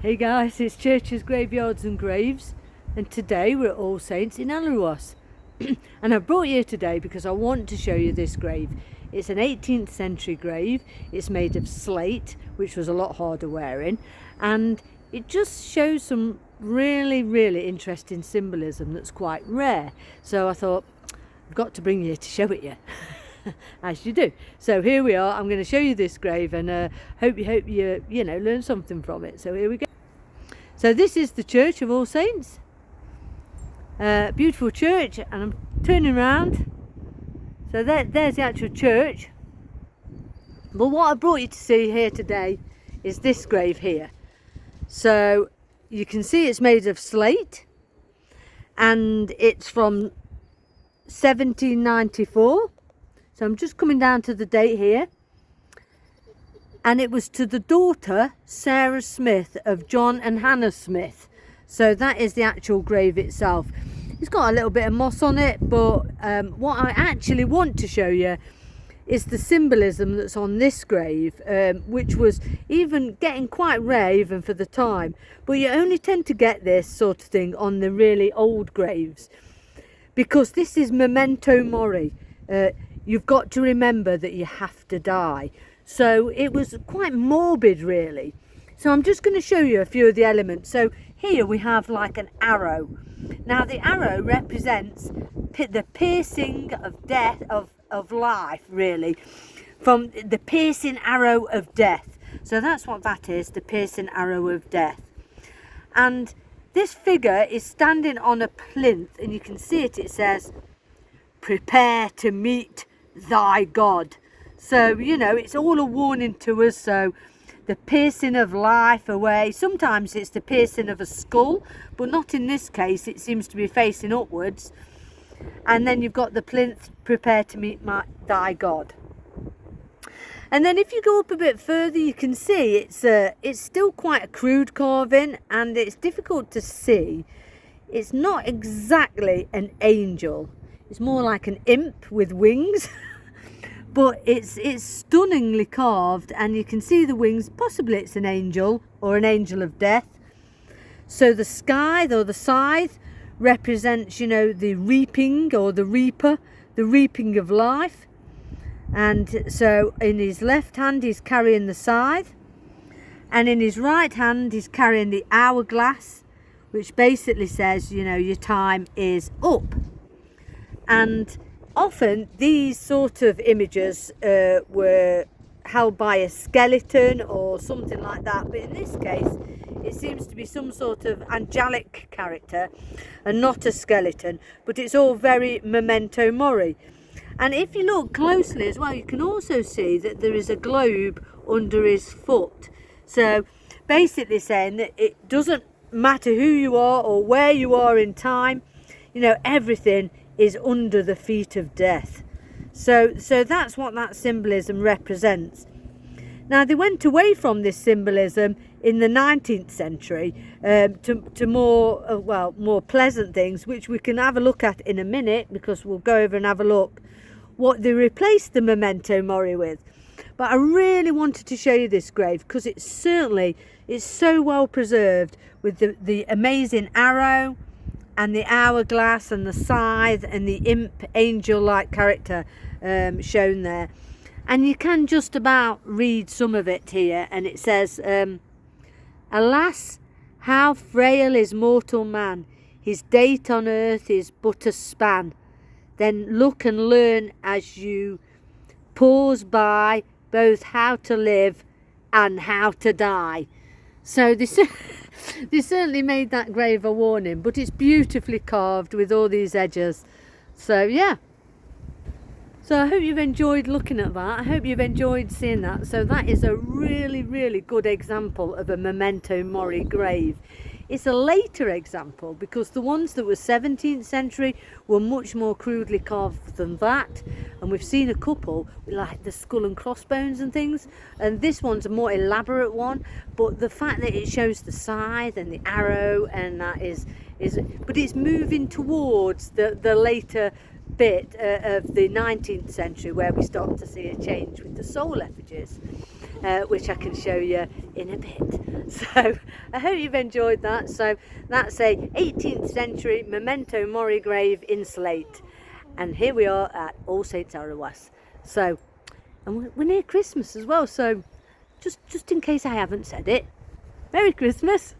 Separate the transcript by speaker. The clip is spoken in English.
Speaker 1: Hey guys, it's Churches, Graveyards and Graves, and today we're at All Saints in Alaruas. And I've brought you here today because I want to show you this grave. It's an 18th century grave. It's made of slate, which was a lot harder wearing, and it just shows some really interesting symbolism that's quite rare. So I thought, I've got to bring you here to show it you. As you do. So here we are. I'm going to show you this grave, and hope you learn something from it. So here we go. So this is the Church of All Saints. Beautiful church, and I'm turning around. So there's the actual church. But what I brought you to see here today is this grave here. So you can see it's made of slate, and it's from 1794. So I'm just coming down to the date here. And it was to the daughter, Sarah Smith, of John and Hannah Smith. So that is the actual grave itself. It's got a little bit of moss on it, but what I actually want to show you is the symbolism that's on this grave, which was even getting quite rare even for the time. But you only tend to get this sort of thing on the really old graves, because this is memento mori. You've got to remember that you have to die. So it was quite morbid, really. So I'm just going to show you a few of the elements. So here we have like an arrow. Now the arrow represents the piercing of death, of life, really, from the piercing arrow of death. So that's what that is, the piercing arrow of death. And this figure is standing on a plinth, and you can see it. It says, "Prepare to meet thy God." So, it's all a warning to us. So the piercing of life away. Sometimes it's the piercing of a skull, but not in this case. It seems to be facing upwards. And then you've got the plinth, "Prepare to meet thy God." And then if you go up a bit further, you can see it's still quite a crude carving, and it's difficult to see. It's not exactly an angel. It's more like an imp with wings. But it's stunningly carved, and you can see the wings. Possibly it's an angel or an angel of death. So the scythe or the scythe represents, the reaping or the reaper, the reaping of life. And so in his left hand he's carrying the scythe, and in his right hand he's carrying the hourglass, which basically says, your time is up. And often these sort of images were held by a skeleton or something like that, but in this case it seems to be some sort of angelic character and not a skeleton, but it's all very memento mori. And if you look closely as well, you can also see that there is a globe under his foot. So basically saying that it doesn't matter who you are or where you are in time, everything is under the feet of death. So that's what that symbolism represents. Now they went away from this symbolism in the 19th century to more pleasant things, which we can have a look at in a minute, because we'll go over and have a look what they replaced the memento mori with. But I really wanted to show you this grave because it's so well preserved, with the amazing arrow and the hourglass and the scythe and the imp angel-like character shown there. And you can just about read some of it here, and it says, "Alas, how frail is mortal man, his date on earth is but a span. Then look and learn as you pause by, both how to live and how to die." So they certainly made that grave a warning, but it's beautifully carved with all these edges. So yeah. So I hope you've enjoyed looking at that. I hope you've enjoyed seeing that. So that is a really good example of a memento mori grave. It's a later example, because the ones that were 17th century were much more crudely carved than that. And we've seen a couple like the skull and crossbones and things. And this one's a more elaborate one. But the fact that it shows the scythe and the arrow, and that but it's moving towards the later bit of the 19th century, where we start to see a change with the soul effigies. which I can show you in a bit. So I hope you've enjoyed that. So that's a 18th century memento mori grave in slate, and here we are at All Saints Arowas. So, and we're near Christmas as well, so just in case I haven't said it, Merry Christmas.